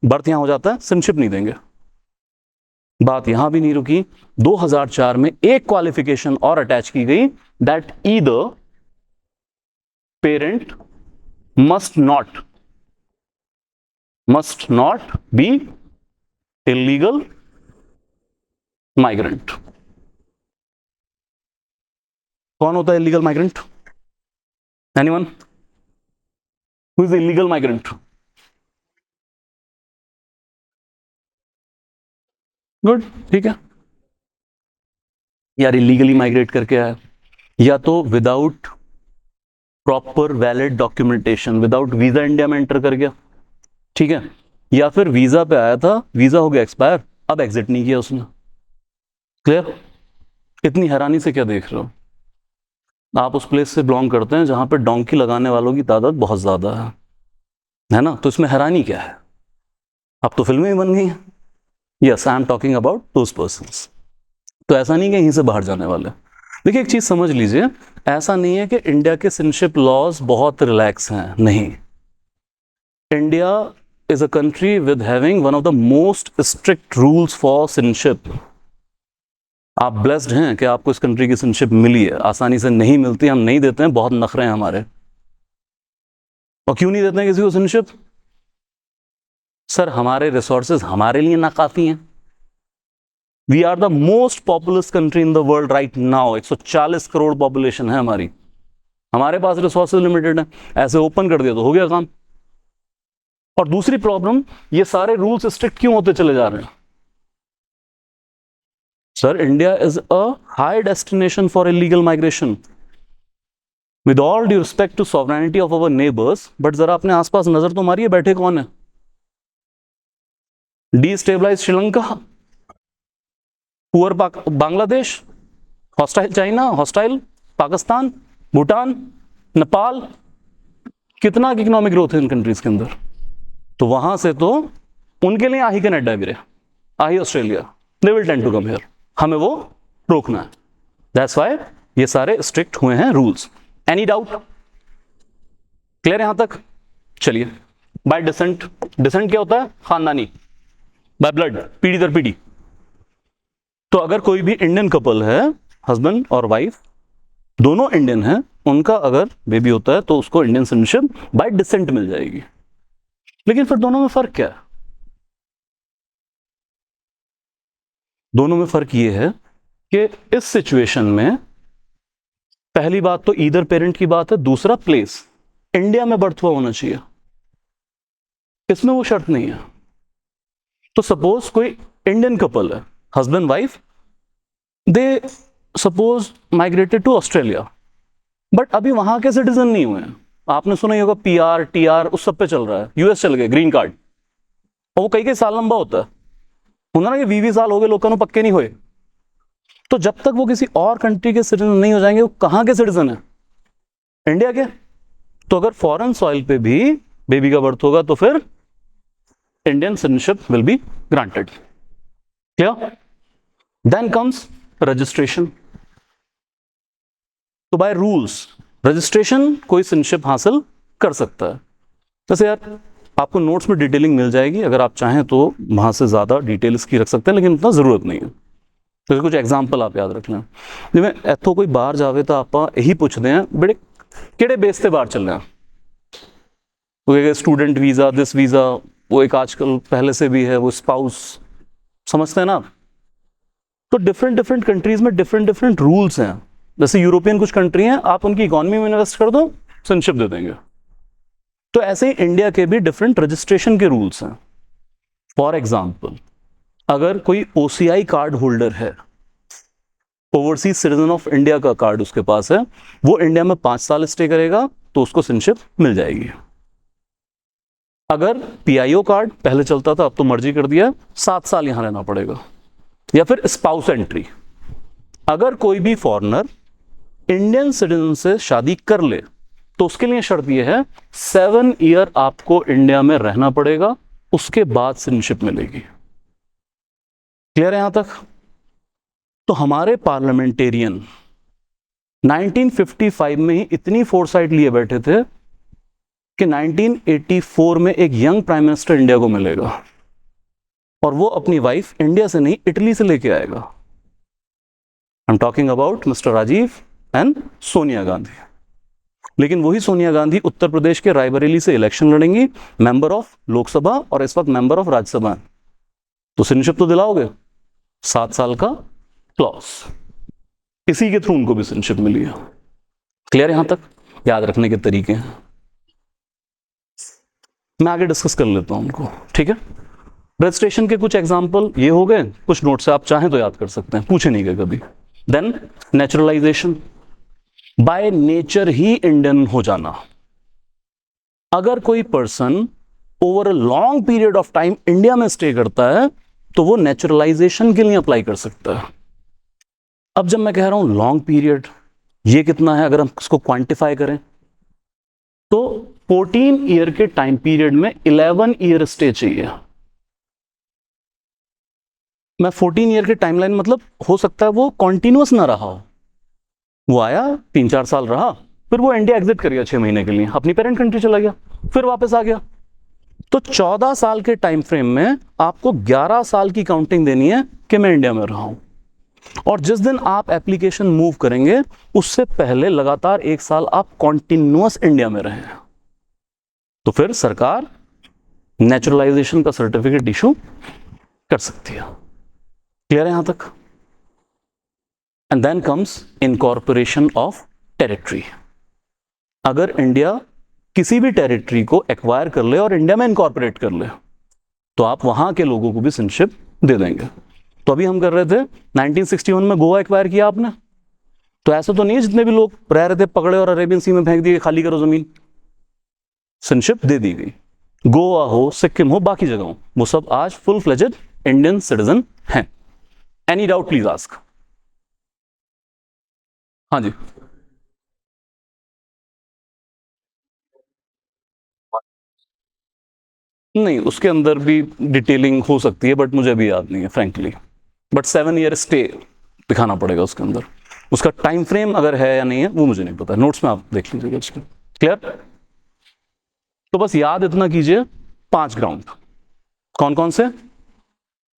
बर्थ यहां हो जाता है, सिटीजनशिप नहीं देंगे। बात यहां भी नहीं रुकी, 2004 में एक क्वालिफिकेशन और अटैच की गई, that either parent must not be illegal migrant. कौन होता है illegal migrant? Anyone who is illegal migrant? Good, ठीक है। यार इलीगली माइग्रेट करके आया, या तो without proper valid documentation, without visa India में एंटर कर गया, ठीक है, या फिर वीजा पे आया था, वीजा हो गया एक्सपायर, अब एग्जिट नहीं किया उसने। क्लियर? इतनी हैरानी से क्या देख रहे हो? आप उस प्लेस से बिलोंग करते हैं जहां पे डोंकी लगाने वालों की तादाद बहुत ज्यादा है ना? तो इसमें हैरानी क्या है? अब तो फिल्में ही बन गई हैं। Yes, I am talking about those persons. तो ऐसा नहीं कि यहीं से बाहर जाने वाले। देखिए एक चीज समझ लीजिए, ऐसा नहीं है कि इंडिया के सिटीजनशिप लॉज बहुत रिलैक्स हैं, नहीं। India is a country with having one of the most strict rules for citizenship. आप ब्लेस्ड हैं कि आपको इस कंट्री की सिटीजनशिप मिली है, आसानी से नहीं मिलती, हम नहीं देते हैं, बहुत नखरे हैं हमारे। और क्यों नहीं देते हैं किसी को सिटीजनशिप? सर हमारे रिसोर्सेज हमारे लिए नाकाफी हैं। We are the most populous country in the world right now. 140 crore population है हमारी, हमारे पास रिसोर्सेज लिमिटेड है। ऐसे ओपन कर दिया तो हो गया काम। और दूसरी प्रॉब्लम, ये सारे रूल्स स्ट्रिक्ट क्यों होते चले जा रहे हैं? Sir India is a high destination for illegal migration, with all due respect to sovereignty of our neighbours. But जरा अपने आसपास नजर तो मारिए, बैठे कौन है? Destabilise Sri Lanka, poor Bangladesh, hostile China, hostile Pakistan, Bhutan, Nepal. कितना इकोनॉमिक ग्रोथ है इन कंट्रीज के अंदर। तो वहां से तो उनके लिए आही कनाडा भी रहे, आही Australia, they will tend to come here. हमें वो रोकना है, दैट्स व्हाई ये सारे स्ट्रिक्ट हुए हैं रूल्स। Any doubt? क्लियर यहां तक? चलिए, बाय डिसेंट। डिसेंट क्या होता है? खानदानी, बाय ब्लड, पीढ़ी दर पीढ़ी। तो अगर कोई भी इंडियन कपल है, हस्बैंड और वाइफ दोनों इंडियन हैं, उनका अगर बेबी होता है तो उसको इंडियन सिटीजनशिप बाय डिसेंट मिल जाएगी। लेकिन फिर दोनों में फर्क क्या है? दोनों में फर्क ये है कि इस सिचुएशन में पहली बात तो ईदर पेरेंट की बात है, दूसरा प्लेस इंडिया में बर्थ हुआ होना चाहिए, इसमें वो शर्त नहीं है। तो सपोज कोई इंडियन कपल है, husband wife, they suppose migrated to Australia, but अभी वहां के सिटीजन नहीं हुए हैं। आपने सुना ही होगा पीआर टीआर उस सब पे चल रहा है, यूएस चल गए ग्रीन कार्ड, और वो कई कई साल लंबा होता है, उन्होंने 20 साल हो गए लोगों को पक्के नहीं हुए। तो जब तक वो किसी और कंट्री के सिटीजन नहीं हो जाएंगे, वो कहां के सिटीजन है? इंडिया के। तो अगर फॉरेन सॉइल पे भी बेबी का बर्थ होगा तो फिर Indian citizenship will be granted. Clear? Then comes registration. तो बाय रूल्स रजिस्ट्रेशन कोई सिटीजनशिप हासिल कर सकता है। जैसे यार आपको नोट्स में डिटेलिंग मिल जाएगी, अगर आप चाहें तो वहां से ज्यादा डिटेल्स की रख सकते हैं, लेकिन उतना जरूरत नहीं है। तो कुछ एग्जाम्पल आप याद रख लें। जिमें इतों कोई बाहर जावे तो आप यही पूछते हैं बेटे किहड़े बेस से बाहर चलना, स्टूडेंट वीजा, दिस वीजा, वो एक आजकल पहले से भी है वो स्पाउस, समझते हैं ना आप? तो डिफरेंट डिफरेंट कंट्रीज में डिफरेंट डिफरेंट रूल्स हैं। जैसे यूरोपियन कुछ कंट्री हैं, आप उनकी इकोनॉमी में इन्वेस्ट कर दो, सिटीजनशिप दे देंगे। तो ऐसे ही इंडिया के भी डिफरेंट रजिस्ट्रेशन के रूल्स हैं। फॉर एग्जाम्पल, अगर कोई ओसीआई कार्ड होल्डर है, ओवरसीज सिटीजन ऑफ इंडिया का कार्ड उसके पास है, वो इंडिया में 5 साल स्टे करेगा तो उसको सिटीजनशिप मिल जाएगी। अगर पीआईओ कार्ड पहले चलता था, अब तो मर्जी कर दिया 7 साल यहां रहना पड़ेगा। या फिर स्पाउस एंट्री, अगर कोई भी फॉरेनर इंडियन सिटीजन से शादी कर ले तो उसके लिए शर्त यह है 7 ईयर आपको इंडिया में रहना पड़ेगा, उसके बाद सिटीजनशिप मिलेगी। क्लियर है यहां तक? तो हमारे पार्लियामेंटेरियन 1955 में ही इतनी फोरसाइट लिए बैठे थे कि 1984 में एक यंग प्राइम मिनिस्टर इंडिया को मिलेगा और वो अपनी वाइफ इंडिया से नहीं इटली से लेके आएगा। I am talking about mister Rajiv and Sonia Gandhi. लेकिन वही सोनिया गांधी उत्तर प्रदेश के रायबरेली से इलेक्शन लड़ेंगी, मेंबर ऑफ लोकसभा और इस वक्त मेंबर ऑफ राज्यसभा। तो सिटीजनशिप तो दिलाओगे, 7 साल का क्लॉज, इसी के थ्रू उनको भी सिटीजनशिप मिली है। क्लियर यहां तक? याद रखने के तरीके हैं, मैं आगे डिस्कस कर लेता हूं उनको। ठीक है, रजिस्ट्रेशन के कुछ एग्जांपल ये हो गए, कुछ नोट से आप चाहें तो याद कर सकते हैं, पूछे नहीं गए कभी। देन नेचुरलाइजेशन, बाय नेचर ही इंडियन हो जाना। अगर कोई person over a long period of time India में स्टे करता है तो वो नेचुरलाइजेशन के लिए अप्लाई कर सकता है। अब जब मैं कह रहा हूं लॉन्ग पीरियड, ये कितना है? अगर हम इसको क्वांटिफाई करें तो 14 ईयर के टाइम पीरियड में 11 ईयर स्टे चाहिए। मैं 14 ईयर के टाइमलाइन मतलब हो सकता है वो कॉन्टिन्यूअस ना रहा हो, वो आया 3-4 साल रहा, फिर वो इंडिया एग्जिट कर गया 6 महीने के लिए, अपनी पेरेंट कंट्री चला गया, फिर वापस आ गया। तो 14 साल के टाइम फ्रेम में आपको 11 साल की काउंटिंग देनी है कि मैं इंडिया में रहा हूं। और जिस दिन आप एप्लीकेशन मूव करेंगे उससे पहले लगातार 1 साल आप कॉन्टिन्यूअस इंडिया में रहे, तो फिर सरकार नेचुरलाइजेशन का सर्टिफिकेट इशू कर सकती है। क्लियर है यहां तक? And then comes incorporation of territory. अगर इंडिया किसी भी टेरिटरी को एक्वायर कर ले और इंडिया में इनकॉर्पोरेट कर ले तो आप वहां के लोगों को भी सिटीजनशिप दे देंगे। तो अभी हम कर रहे थे 1961 में गोवा एक्वायर किया आपने, तो ऐसा तो नहीं है जितने भी लोग रह रहे थे पकड़े और अरेबियन सी में फेंक दिए, खाली करो जमीन, सिटीजनशिप दे दी गई। गोवा हो, सिक्किम हो, बाकी जगह हो, वो सब आज फुल फ्लेजेड इंडियन सिटीजन हैं। Any doubt please ask. हाँ जी, नहीं उसके अंदर भी डिटेलिंग हो सकती है बट मुझे भी याद नहीं है फ्रैंकली। बट 7 ईयर स्टे दिखाना पड़ेगा उसके अंदर, उसका टाइम फ्रेम अगर है या नहीं है वो मुझे नहीं पता, नोट्स में आप देख लीजिएगा उसके। क्लियर? तो बस याद इतना कीजिए, 5 ग्राउंड कौन कौन से?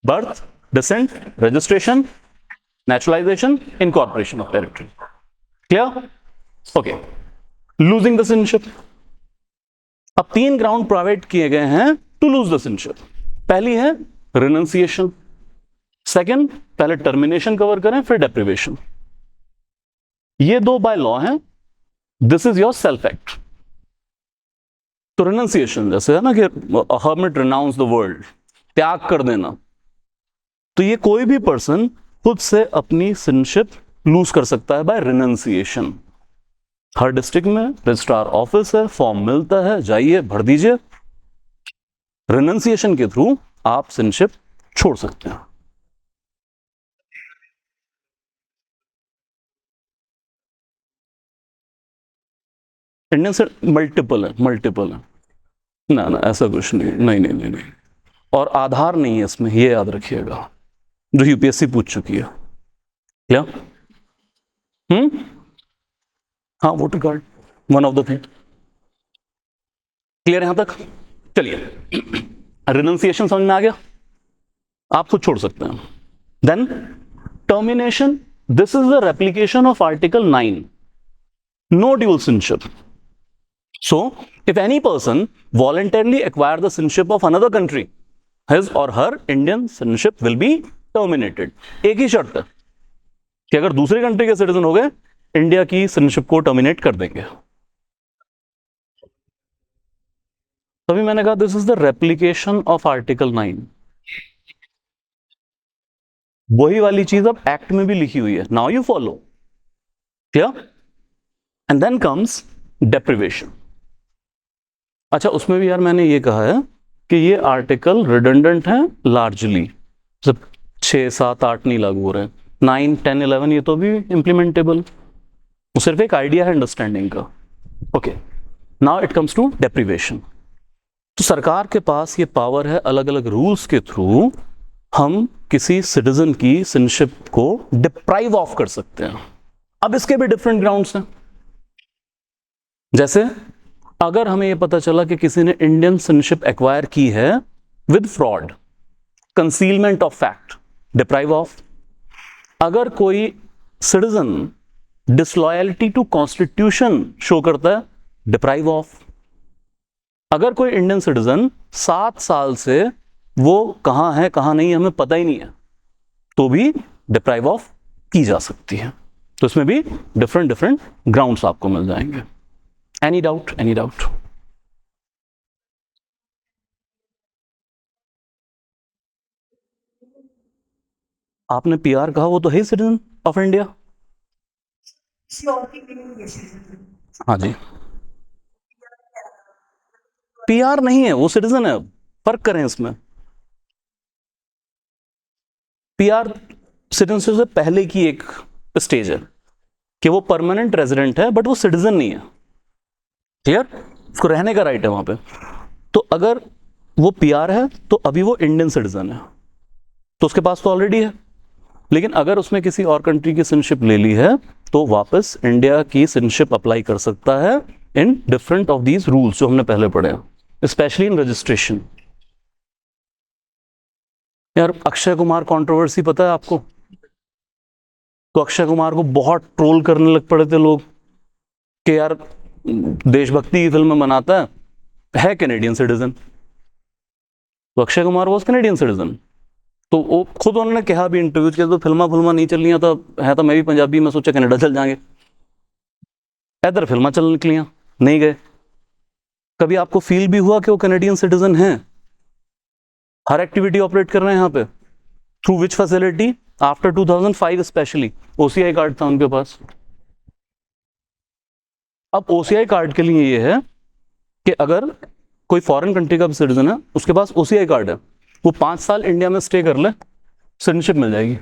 Birth, descent, registration, naturalisation, incorporation of territory. Clear? Okay. Losing the citizenship. अब 3 ग्राउंड प्रोवाइड किए गए हैं टू लूज द सिटिजनशिप। पहली है रिनंसिएशन, सेकंड पहले टर्मिनेशन कवर करें फिर डेप्रिवेशन। ये 2 बाय लॉ हैं, this is your self act. तो रिनंसिएशन जैसे है ना कि हर्मिट रिनाउंस द वर्ल्ड, त्याग कर देना, तो ये कोई भी पर्सन खुद से अपनी सिटिजनशिप लूज कर सकता है बाय रिनंसिएशन। हर डिस्ट्रिक्ट में रजिस्ट्रार ऑफिस है, फॉर्म मिलता है, जाइए भर दीजिए। रिनंसिएशन के थ्रू आप सिटिजनशिप छोड़ सकते हैं। इंडियन से मल्टीपल है ना ऐसा कुछ नहीं, नहीं। और आधार नहीं है इसमें, ये याद रखिएगा, जो यूपीएससी पूछ चुकी है। क्या? हाँ, voter card one of the thing. Clear यहां तक? चलिए, रिनंसिएशन समझ में आ गया, आप खुद छोड़ सकते हैं। Then termination, this is the replication of article 9, no dual citizenship. So, if any person voluntarily acquire the citizenship of another country, his or her Indian citizenship will be terminated. एक ही शर्त है कि अगर दूसरी कंट्री के citizen हो गए, India की सिटीजनशिप को टर्मिनेट कर देंगे। तभी मैंने कहा this is the replication of article 9। वही वाली चीज अब एक्ट में भी लिखी हुई है, now you follow. Clear? And then comes deprivation. अच्छा, उसमें भी यार मैंने ये कहा है कि ये आर्टिकल रिडंडेंट है लार्जली, जब 6, 7, 8 नहीं लागू हो रहे हैं, 9, 10, 11 ये तो भी इंप्लीमेंटेबल, सिर्फ एक आइडिया है अंडरस्टैंडिंग का। Okay, now it comes to deprivation. तो सरकार के पास ये पावर है, अलग अलग रूल्स के थ्रू हम किसी सिटीजन की सिटीजनशिप को डिप्राइव ऑफ कर सकते हैं। अब इसके भी डिफरेंट ग्राउंड्स हैं। जैसे अगर हमें यह पता चला कि किसी ने इंडियन सिटीजनशिप एक्वायर की है with fraud, concealment of fact, deprive of. अगर कोई citizen disloyalty to constitution show करता है, डिप्राइव ऑफ। अगर कोई इंडियन सिटीजन 7 साल से वो कहां है कहां नहीं हमें पता ही नहीं है, तो भी डिप्राइव ऑफ की जा सकती है। तो इसमें भी डिफरेंट ग्राउंड्स आपको मिल जाएंगे। Any doubt? आपने पीआर कहा, वो तो है सिटीजन ऑफ इंडिया। हाँ जी, पीआर नहीं है, वो सिटीजन है। फर्क करें इसमें, पीआर सिटीजनशिप से पहले की एक स्टेज है कि वो परमानेंट रेजिडेंट है बट वो सिटीजन नहीं है। क्लियर? उसको रहने का राइट है वहां पे। तो अगर वो पीआर है तो अभी वो इंडियन सिटीजन है, तो उसके पास तो ऑलरेडी है। लेकिन अगर उसने किसी और कंट्री की सिटीजनशिप ले ली है तो वापस इंडिया की सिटीजनशिप अप्लाई कर सकता है in different of these rules जो हमने पहले पढ़े हैं, स्पेशली इन रजिस्ट्रेशन। यार अक्षय कुमार कंट्रोवर्सी पता है आपको? तो अक्षय कुमार को बहुत ट्रोल करने लग पड़े थे लोग कि यार देशभक्ति की फिल्म बनाता है कैनेडियन सिटीजन। तो Akshay Kumar was Canadian citizen. तो वो खुद उन्होंने कहा भी इंटरव्यू के, तो फिल्मा नहीं चल रही तो है, तो मैं भी पंजाबी में सोचा कनाडा चल जाएंगे, इधर फिल्मा चल निकलियां, नहीं गए। कभी आपको फील भी हुआ कि वो कैनेडियन सिटीजन हैं? हर एक्टिविटी ऑपरेट कर रहे हैं यहाँ पे, through which facility? After 2005 specially OCI card था उनके पास। अब ओसीआई कार्ड के लिए ये है कि अगर कोई फॉरेन कंट्री का सिटीजन है, उसके पास ओसीआई कार्ड है, वो 5 साल इंडिया में स्टे कर ले, सिटीजनशिप मिल जाएगी।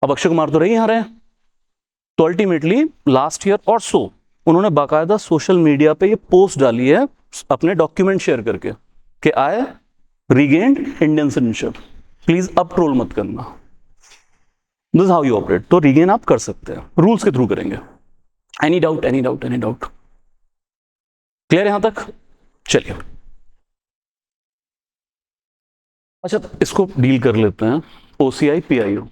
अब अक्षय कुमार तो रही यहां रहे, तो अल्टीमेटली लास्ट ईयर और सो उन्होंने बाकायदा सोशल मीडिया पे ये पोस्ट डाली है अपने डॉक्यूमेंट शेयर करके कि आई रीगेन्ड इंडियन सिटीजनशिप, प्लीज अब ट्रोल मत करना। This how you operate. तो रीगेन आप कर सकते हैं, रूल्स के थ्रू करेंगे। Any doubt? क्लियर यहां तक? चलिए, अच्छा इसको डील कर लेते हैं, ओसीआई पीआईओ।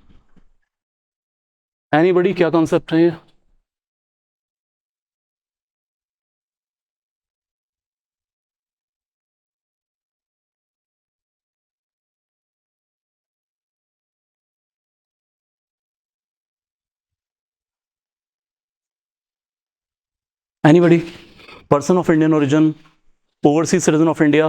एनीबडी, क्या कॉन्सेप्ट है ये? Anybody? Person of Indian origin, overseas citizen of India,